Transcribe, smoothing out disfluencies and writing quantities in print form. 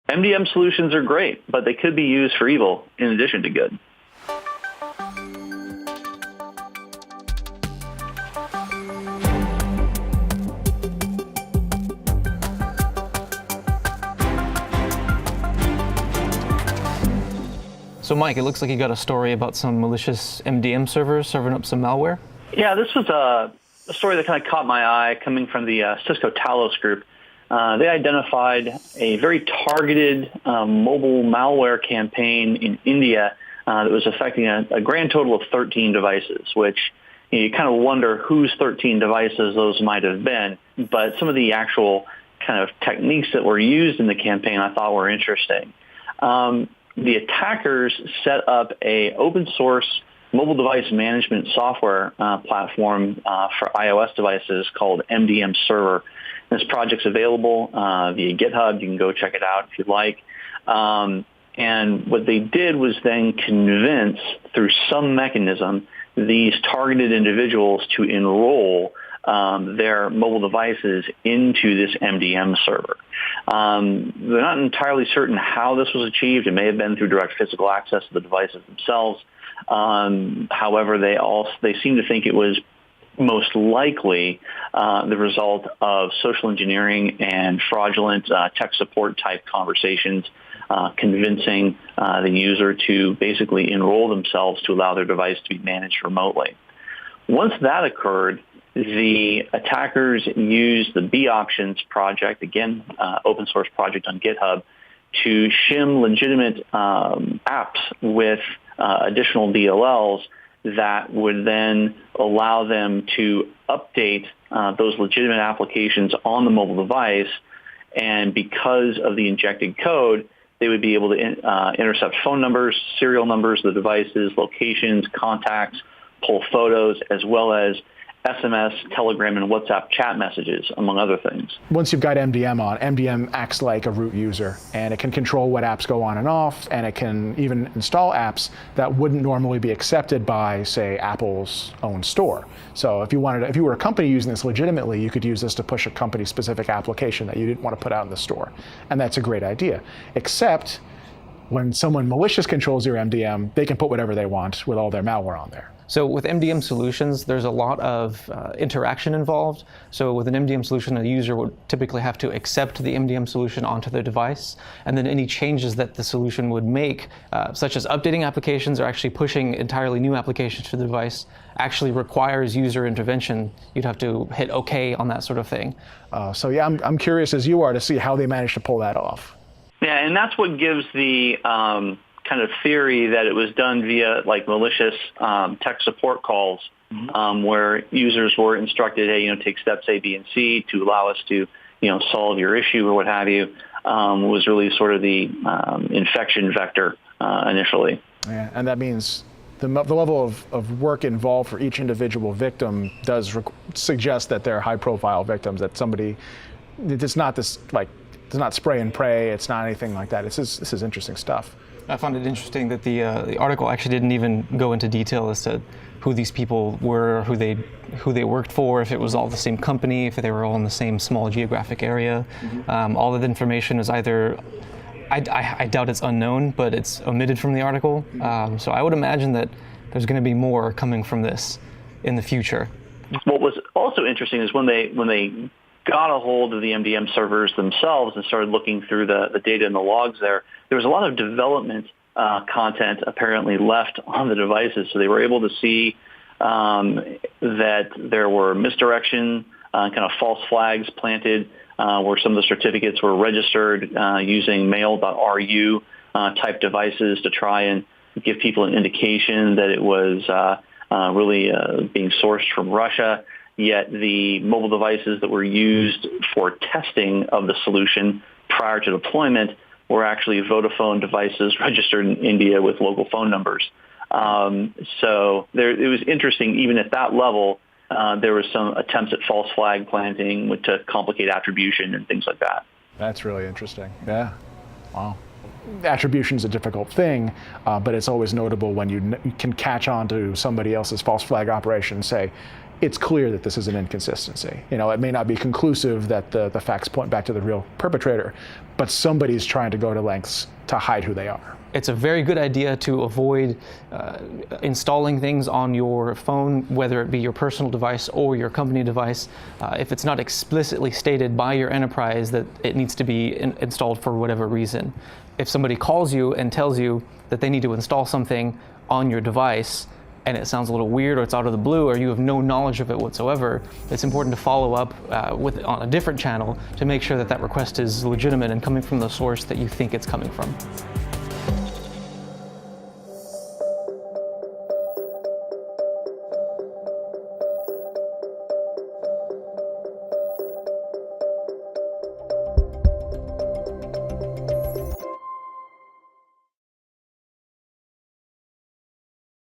MDM solutions are great, but they could be used for evil in addition to good. So Mike, it looks like you got a story about some malicious MDM servers serving up some malware? Yeah, this was a story that kind of caught my eye coming from the Cisco Talos group. They identified a very targeted mobile malware campaign in India that was affecting a grand total of 13 devices, which you kind of wonder whose 13 devices those might have been. But some of the actual kind of techniques that were used in the campaign I thought were interesting. The attackers set up a open source mobile device management software platform for iOS devices called MDM Server. This project's available via GitHub. You can go check it out if you'd like. And what they did was then convince, through some mechanism, these targeted individuals to enroll their mobile devices into this MDM server. They're not entirely certain how this was achieved. It may have been through direct physical access to the devices themselves. However, they seem to think it was most likely the result of social engineering and fraudulent tech support type conversations, convincing the user to basically enroll themselves to allow their device to be managed remotely. Once that occurred, the attackers used the B Options project, again, open source project on GitHub, to shim legitimate apps with additional DLLs that would then allow them to update those legitimate applications on the mobile device. And because of the injected code, they would be able to intercept phone numbers, serial numbers of the devices, locations, contacts, pull photos, as well as SMS, Telegram, and WhatsApp chat messages, among other things. Once you've got MDM on, MDM acts like a root user, and it can control what apps go on and off, and it can even install apps that wouldn't normally be accepted by, say, Apple's own store. So if you were a company using this legitimately, you could use this to push a company-specific application that you didn't want to put out in the store. And that's a great idea. Except when someone malicious controls your MDM, they can put whatever they want with all their malware on there. So with MDM solutions, there's a lot of interaction involved. So with an MDM solution, a user would typically have to accept the MDM solution onto their device, and then any changes that the solution would make, such as updating applications or actually pushing entirely new applications to the device, actually requires user intervention. You'd have to hit OK on that sort of thing. So yeah, I'm curious as you are to see how they managed to pull that off. Yeah, and that's what gives the kind of theory that it was done via like malicious tech support calls, where users were instructed, hey, take steps A, B, and C to allow us to, solve your issue or what have you, was really sort of the infection vector initially. Yeah, and that means the level of work involved for each individual victim does suggest that they're high-profile victims. That somebody, it's not this it's not spray and pray. It's not anything like that. This is interesting stuff. I found it interesting that the article actually didn't even go into detail as to who these people were, who they worked for, if it was all the same company, if they were all in the same small geographic area. All of the information is either, I doubt it's unknown, but it's omitted from the article. So I would imagine that there's going to be more coming from this in the future. What was also interesting is when they got a hold of the MDM servers themselves and started looking through the data and the logs there was a lot of development content apparently left on the devices. So they were able to see that there were misdirection, kind of false flags planted where some of the certificates were registered using mail.ru type devices to try and give people an indication that it was really being sourced from Russia. Yet the mobile devices that were used for testing of the solution prior to deployment were actually Vodafone devices registered in India with local phone numbers. So it was interesting, even at that level, there was some attempts at false flag planting to complicate attribution and things like that. That's really interesting. Yeah. Wow. Attribution is a difficult thing, but it's always notable when you can catch on to somebody else's false flag operation and say, it's clear that this is an inconsistency. It may not be conclusive that the facts point back to the real perpetrator, but somebody's trying to go to lengths to hide who they are. It's a very good idea to avoid installing things on your phone, whether it be your personal device or your company device, if it's not explicitly stated by your enterprise that it needs to be installed for whatever reason. If somebody calls you and tells you that they need to install something on your device, and it sounds a little weird or it's out of the blue or you have no knowledge of it whatsoever, it's important to follow up on a different channel to make sure that that request is legitimate and coming from the source that you think it's coming from.